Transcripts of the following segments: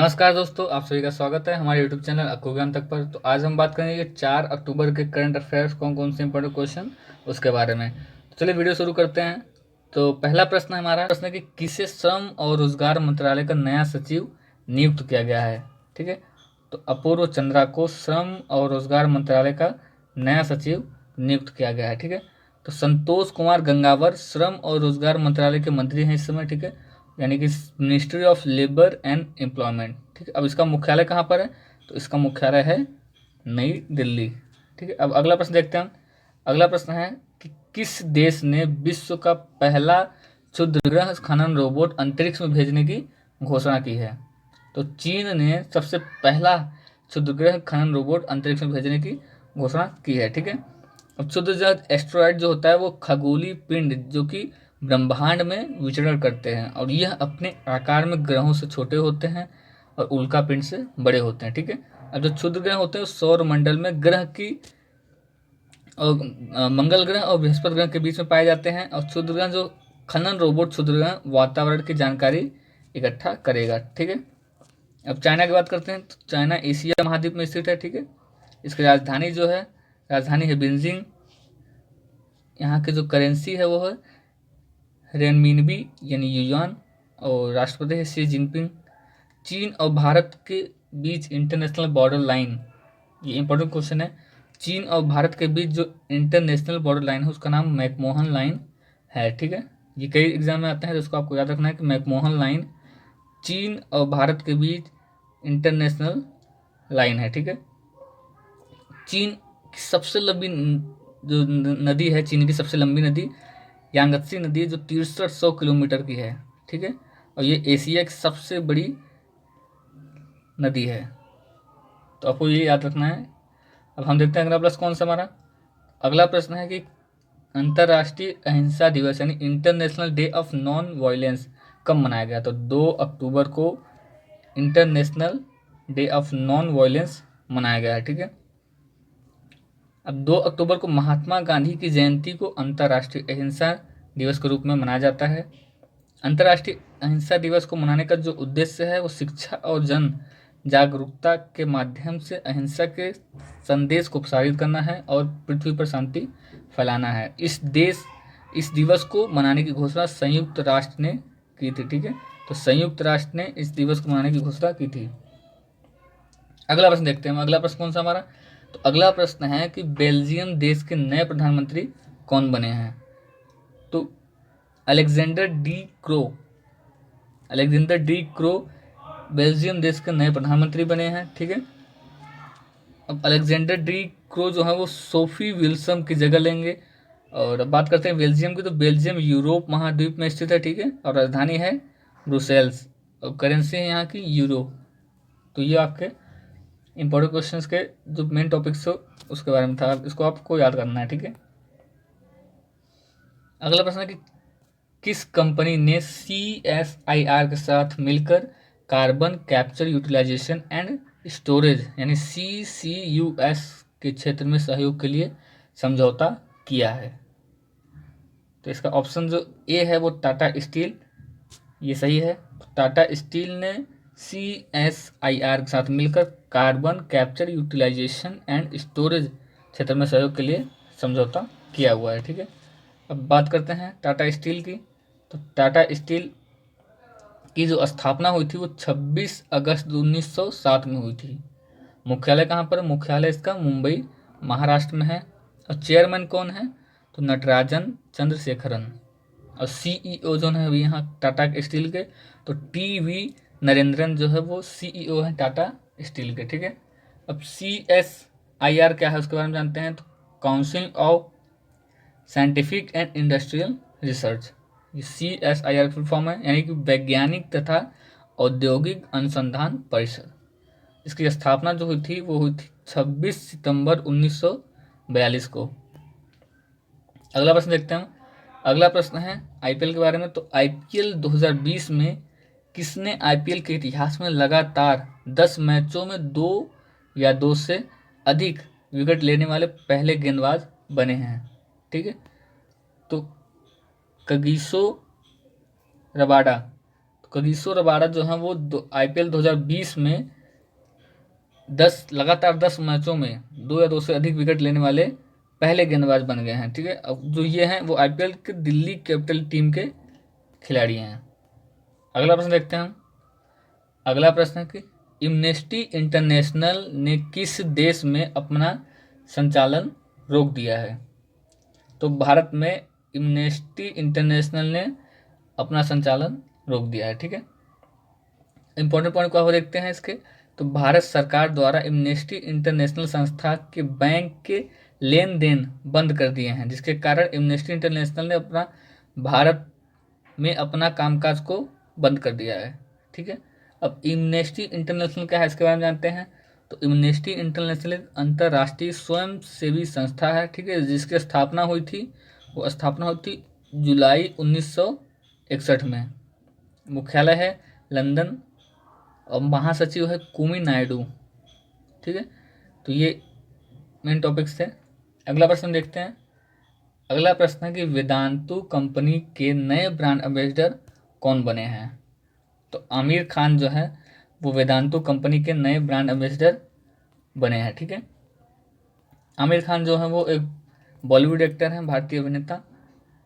नमस्कार दोस्तों, आप सभी का स्वागत है हमारे यूट्यूब चैनल अक्कू ज्ञान तक पर। तो आज हम बात करेंगे 4 अक्टूबर के करंट अफेयर्स कौन कौन से इंपॉर्टेंट क्वेश्चन उसके बारे में। तो चलिए वीडियो शुरू करते हैं। तो पहला प्रश्न है हमारा प्रश्न है कि किसे श्रम और रोजगार मंत्रालय का नया सचिव नियुक्त किया गया है। ठीक है, तो अपूर्व चंद्रा को श्रम और रोजगार मंत्रालय का नया सचिव नियुक्त किया गया है। ठीक है, तो संतोष कुमार गंगावर श्रम और रोजगार मंत्रालय के मंत्री हैं इस समय। ठीक है, यानी कि ministry of labour and employment. ठीक है, अब इसका मुख्यालय कहाँ पर है? तो इसका मुख्यालय है नई दिल्ली। ठीक है, अब अगला प्रश्न देखते हैं। अगला प्रश्न है कि किस देश ने विश्व का पहला क्षुद्रग्रह खनन रोबोट अंतरिक्ष में भेजने की घोषणा की है? तो चीन ने सबसे पहला क्षुद्रग्रह खनन रोबोट अंतरिक्ष में भेजने की घोषणा की है। ठीक है, अब क्षुद्रग्रह एस्ट्रॉयड जो होता है वो खगोलीय पिंड जो कि ब्रह्मांड में विचरण करते हैं और यह अपने आकार में ग्रहों से छोटे होते हैं और उल्का पिंड से बड़े होते हैं। ठीक है, अब जो क्षुद्र ग्रह होते हैं सौर मंडल में ग्रह की और मंगल ग्रह और बृहस्पति ग्रह के बीच में पाए जाते हैं। और क्षुद्र ग्रह जो खनन रोबोट क्षुद्र ग्रह वातावरण की जानकारी इकट्ठा करेगा। ठीक है, अब चाइना की बात करते हैं। तो चाइना एशिया महाद्वीप में स्थित है। ठीक है, इसकी राजधानी जो है राजधानी है बीजिंग। यहाँ की जो करेंसी है वो है रेनमिनबी यानी युआन और राष्ट्रपति है शी जिनपिंग। चीन और भारत के बीच इंटरनेशनल बॉर्डर लाइन, ये इंपॉर्टेंट क्वेश्चन है। चीन और भारत के बीच जो इंटरनेशनल बॉर्डर लाइन है उसका नाम मैकमोहन लाइन है। ठीक है, ये कई एग्जाम में आता है तो उसको आपको याद रखना है कि मैकमोहन लाइन चीन और भारत के बीच इंटरनेशनल लाइन है। ठीक है, चीन की सबसे लंबी जो नदी है, चीन की सबसे लंबी नदी यांगत्सी नदी है जो 6300 किलोमीटर की है। ठीक है, और ये एशिया की सबसे बड़ी नदी है, तो आपको ये याद रखना है। अब हम देखते हैं अगला प्रश्न कौन सा हमारा। अगला प्रश्न है कि अंतर्राष्ट्रीय अहिंसा दिवस यानी international day of non violence कब मनाया गया? तो 2 अक्टूबर को international day of non violence मनाया गया है। ठीक है, अब 2 अक्टूबर को महात्मा गांधी की जयंती को अंतर्राष्ट्रीय अहिंसा दिवस के रूप में मनाया जाता है। अंतर्राष्ट्रीय अहिंसा दिवस को मनाने का जो उद्देश्य है वो शिक्षा और जन जागरूकता के माध्यम से अहिंसा के संदेश को प्रसारित करना है और पृथ्वी पर शांति फैलाना है। इस दिवस को मनाने की घोषणा संयुक्त राष्ट्र ने की थी। ठीक है, तो संयुक्त राष्ट्र ने इस दिवस को मनाने की घोषणा की थी। अगला प्रश्न देखते हैं। अगला प्रश्न कौन सा हमारा? तो अगला प्रश्न है कि बेल्जियम देश के नए प्रधानमंत्री कौन बने हैं? तो अलेक्जेंडर डी क्रो बेल्जियम देश के नए प्रधानमंत्री बने हैं। ठीक है, अब अलेक्जेंडर डी क्रो जो है वो सोफी विल्सन की जगह लेंगे। और अब बात करते हैं बेल्जियम की। तो बेल्जियम यूरोप महाद्वीप में स्थित है। ठीक है, और राजधानी है ब्रुसेल्स और करेंसी है यहाँ की यूरो। तो ये आपके इंपॉर्टेंट क्वेश्चंस के जो मेन टॉपिक्स हो उसके बारे में था, इसको आपको याद करना है। ठीक है, अगला प्रश्न है कि किस कंपनी ने CSIR के साथ मिलकर carbon capture utilisation and storage यानी CCUS के क्षेत्र में सहयोग के लिए समझौता किया है? तो इसका ऑप्शन जो ए है वो टाटा स्टील, ये सही है। तो टाटा स्टील ने CSIR के साथ मिलकर carbon capture utilisation and storage क्षेत्र में सहयोग के लिए समझौता किया हुआ है। ठीक है, अब बात करते हैं टाटा स्टील की। तो टाटा स्टील की जो स्थापना हुई थी वो 26 अगस्त 1907 में हुई थी। मुख्यालय कहाँ पर? मुख्यालय इसका मुंबई महाराष्ट्र में है। और चेयरमैन कौन है? तो नटराजन चंद्रशेखरन। और CEO जो है यहाँ टाटा स्टील के तो TV नरेंद्रन जो है वो CEO है टाटा स्टील के। ठीक है, अब CSIR क्या है उसके बारे में जानते हैं। तो council of scientific and industrial research, ये CSIR फुल फॉर्म है, यानी कि वैज्ञानिक तथा औद्योगिक अनुसंधान परिषद। इसकी स्थापना जो हुई थी वो हुई थी 26 सितंबर 1942 को। अगला प्रश्न देखते हैं। अगला प्रश्न है IPL के बारे में। तो IPL 2020 में किसने IPL के इतिहास में लगातार 10 मैचों में 2 या 2 से अधिक विकेट लेने वाले पहले गेंदबाज बने हैं? ठीक है, तो कगिसो किशोर रबाडा जो है वो IPL 2020 में 10 मैचों में 2 या 2 से अधिक विकेट लेने वाले पहले गेंदबाज बन गए हैं। ठीक है, अब जो ये हैं वो IPL के दिल्ली कैपिटल टीम के खिलाड़ी हैं। अगला प्रश्न देखते हैं हम। अगला प्रश्न है कि एम्नेस्टी इंटरनेशनल ने किस देश में अपना संचालन रोक दिया है? तो भारत में एम्नेस्टी इंटरनेशनल ने अपना संचालन रोक दिया है। ठीक है, इंपॉर्टेंट पॉइंट को देखते हैं इसके। तो भारत सरकार द्वारा एम्नेस्टी इंटरनेशनल संस्था के बैंक के लेन देन बंद कर दिए हैं, जिसके कारण एम्नेस्टी इंटरनेशनल ने अपना भारत में अपना कामकाज को बंद कर दिया है। ठीक है, अब एम्नेस्टी इंटरनेशनल क्या है इसके बारे में जानते हैं। तो एम्नेस्टी इंटरनेशनल एक अंतर्राष्ट्रीय स्वयंसेवी संस्था है। ठीक है, जिसकी स्थापना हुई थी, वो स्थापना हुई थी जुलाई 1961 में। मुख्यालय है लंदन और महासचिव है कुमी नायडू। ठीक है, तो ये मेन टॉपिक्स थे। अगला प्रश्न देखते हैं। अगला प्रश्न है कि वेदांतु कंपनी के नए ब्रांड एम्बेसडर कौन बने हैं? तो आमिर खान जो है वो वेदांतु कंपनी के नए ब्रांड एम्बेसडर बने हैं। ठीक है, आमिर खान जो है वो एक बॉलीवुड एक्टर हैं, भारतीय अभिनेता।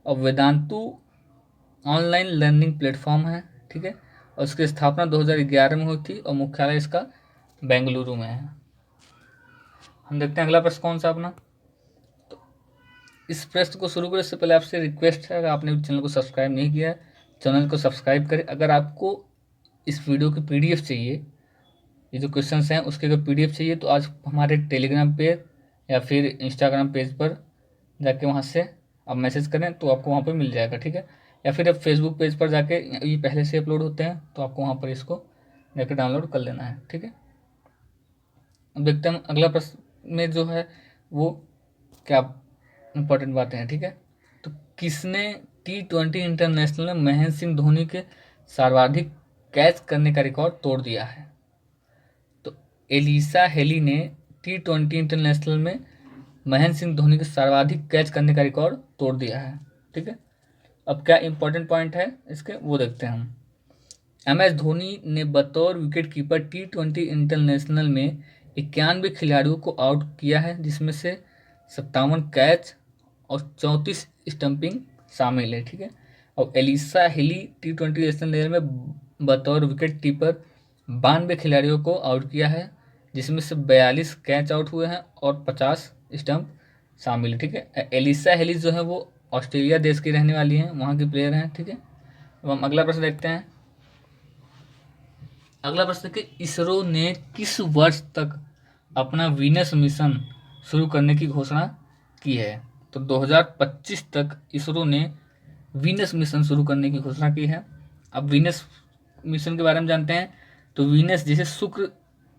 और वेदांतु ऑनलाइन लर्निंग प्लेटफॉर्म है। ठीक है, और उसकी स्थापना 2011 में हुई थी और मुख्यालय इसका बेंगलुरु में है। हम देखते हैं अगला प्रश्न कौन सा अपना। तो इस प्रश्न को शुरू करने से पहले आपसे रिक्वेस्ट है, अगर आपने चैनल को सब्सक्राइब नहीं किया है, चैनल को सब्सक्राइब करें। अगर आपको इस वीडियो की PDF चाहिए, ये जो क्वेश्चंस हैं उसके अगर PDF चाहिए, तो आज हमारे टेलीग्राम पेज या फिर इंस्टाग्राम पेज पर जाके वहाँ से आप मैसेज करें तो आपको वहाँ पर मिल जाएगा। ठीक है, या फिर आप फेसबुक पेज पर जाके, ये पहले से अपलोड होते हैं तो आपको वहाँ पर इसको जाकर डाउनलोड कर लेना है। ठीक है, अब देखते हैं अगला प्रश्न में जो है वो क्या इंपॉर्टेंट बातें हैं। ठीक है, तो किसने T20 इंटरनेशनल में महेंद्र सिंह धोनी के सर्वाधिक कैच करने का रिकॉर्ड तोड़ दिया है? तो एलिसा हेली ने T20 इंटरनेशनल में महेंद्र सिंह धोनी के सर्वाधिक कैच करने का रिकॉर्ड तोड़ दिया है। ठीक है, अब क्या इंपॉर्टेंट पॉइंट है इसके वो देखते हैं हम। MS धोनी ने बतौर विकेट कीपर T20 इंटरनेशनल में 91 खिलाड़ियों को आउट किया है, जिसमें से 57 कैच और 34 स्टंपिंग शामिल है। ठीक है, और Alyssa Healy T20 national level में बतौर विकेट कीपर 92 खिलाड़ियों को आउट किया है, जिसमें से 42 कैच आउट हुए हैं और 50 स्टंप शामिल है। ठीक है, एलिसा हिली जो है वो ऑस्ट्रेलिया देश की रहने वाली हैं, वहाँ की प्लेयर हैं। ठीक है, अब हम अगला प्रश्न देखते हैं। अगला प्रश्न कि इसरो ने किस वर्ष तक अपना वीनस मिशन शुरू करने की घोषणा की है? तो 2025 तक इसरो ने वीनस मिशन शुरू करने की घोषणा की है। अब वीनस मिशन के बारे में जानते हैं। तो वीनस जिसे शुक्र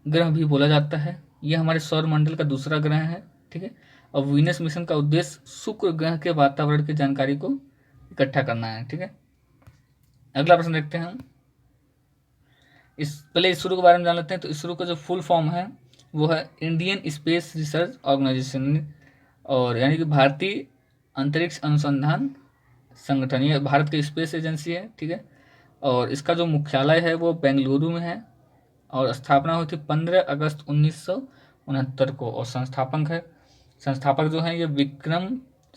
ग्रह भी बोला जाता है, यह हमारे सौर मंडल का दूसरा ग्रह है। ठीक है, और वीनस मिशन का उद्देश्य शुक्र ग्रह के वातावरण की जानकारी को इकट्ठा करना है। ठीक है, अगला प्रश्न देखते हैं हम। पहले इसरो के बारे में जान लेते हैं। तो इसरो का जो फुल फॉर्म है वो है इंडियन स्पेस रिसर्च ऑर्गेनाइजेशन, और यानी कि भारतीय अंतरिक्ष अनुसंधान संगठन, ये भारत की स्पेस एजेंसी है। ठीक है, और इसका जो मुख्यालय है वो बेंगलुरु में है और स्थापना हुई थी 15 अगस्त 1969 को। और संस्थापक जो है ये विक्रम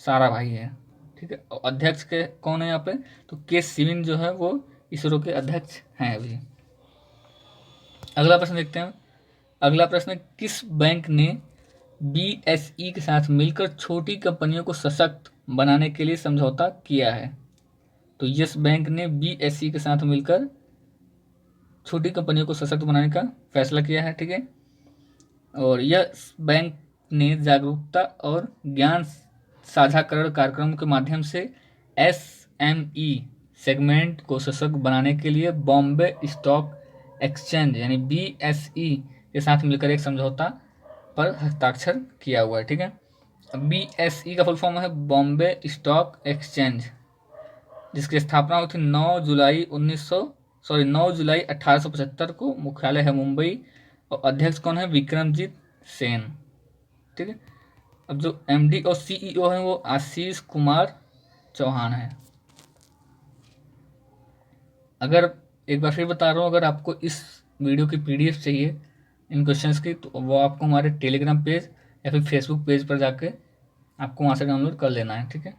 साराभाई है। ठीक है, और अध्यक्ष के कौन है यहाँ पे? तो के सिवन जो है वो इसरो के अध्यक्ष हैं अभी। अगला प्रश्न देखते हैं। अगला प्रश्न, किस बैंक ने BSE के साथ मिलकर छोटी कंपनियों को सशक्त बनाने के लिए समझौता किया है? तो यस बैंक ने BSE के साथ मिलकर छोटी कंपनियों को सशक्त बनाने का फैसला किया है। ठीक है, और यस बैंक ने जागरूकता और ज्ञान साझाकरण कार्यक्रम के माध्यम से SME सेगमेंट को सशक्त बनाने के लिए बॉम्बे स्टॉक एक्सचेंज यानी BSE के साथ मिलकर एक समझौता पर हस्ताक्षर किया हुआ है। ठीक है, BSE का फुल फॉर्म है बॉम्बे स्टॉक एक्सचेंज, जिसकी स्थापना हुई थी 9 जुलाई 1875 को। मुख्यालय है मुंबई और अध्यक्ष कौन है? विक्रमजीत सेन। ठीक है, अब जो MD और CEO है वो आशीष कुमार चौहान है। अगर एक बार फिर बता रहा हूँ, अगर आपको इस वीडियो की PDF चाहिए इन क्वेश्चंस की, तो वो आपको हमारे टेलीग्राम पेज या फिर फेसबुक पेज पर जाके आपको वहाँ से डाउनलोड कर लेना है, ठीक है।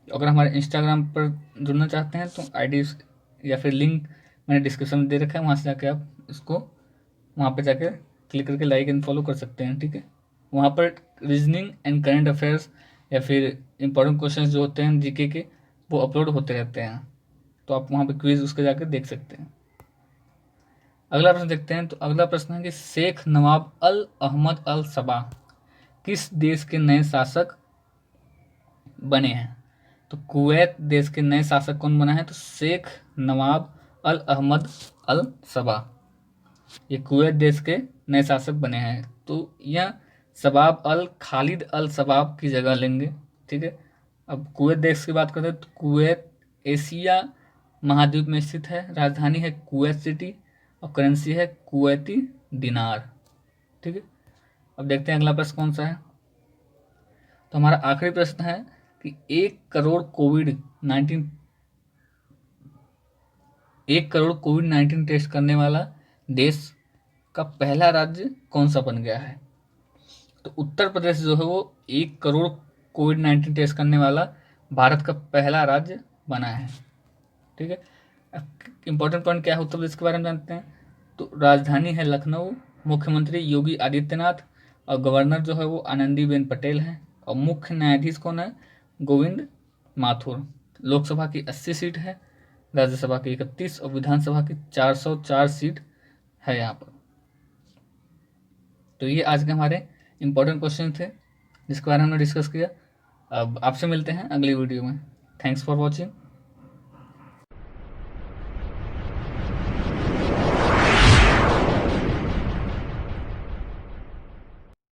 अगर हमारे इंस्टाग्राम पर जुड़ना चाहते हैं तो ID या फिर लिंक मैंने डिस्क्रिप्शन में दे रखा है, वहाँ से जाके आप इसको वहाँ पे जाके क्लिक करके लाइक एंड फॉलो कर सकते हैं, ठीक है। वहाँ पर रीजनिंग एंड करंट अफेयर्स या फिर इंपॉर्टेंट क्वेश्चंस जो होते हैं GK के, वो अपलोड होते रहते हैं, तो आप वहाँ पे क्विज उसके जाकर देख सकते हैं। अगला प्रश्न देखते हैं। तो अगला प्रश्न है कि शेख नवाब अल अहमद अल सबा किस देश के नए शासक बने हैं? तो कुवैत देश के नए शासक कौन बना है? तो शेख नवाब अल अहमद अल सबा, ये कुवैत देश के नए शासक बने हैं। तो यह शबाब अल खालिद अल शबाब की जगह लेंगे, ठीक है। अब कुवैत देश की बात करते हैं तो कुवैत एशिया महाद्वीप में स्थित है, राजधानी है कुवैत सिटी और करेंसी है कुवैती दिनार, ठीक है। अब देखते हैं अगला प्रश्न कौन सा है। तो हमारा आखिरी प्रश्न है कि 1 करोड़ कोविड 19 टेस्ट करने वाला देश का पहला राज्य कौन सा बन गया है? तो उत्तर प्रदेश जो है वो 1 करोड़ कोविड 19 टेस्ट करने वाला भारत का पहला राज्य बना है, ठीक है। इंपॉर्टेंट पॉइंट क्या है उत्तर प्रदेश के बारे में जानते हैं। तो राजधानी है लखनऊ, मुख्यमंत्री योगी आदित्यनाथ और गवर्नर जो है वो आनंदीबेन पटेल हैं, और मुख्य न्यायाधीश कौन है? गोविंद माथुर। लोकसभा की 80 सीट है, राज्यसभा की 31 और विधानसभा की 404 सीट है यहाँ पर। तो ये आज के हमारे इंपॉर्टेंट क्वेश्चन थे जिसके बारे में हमने डिस्कस किया। अब आपसे मिलते हैं अगली वीडियो में। Thanks for watching.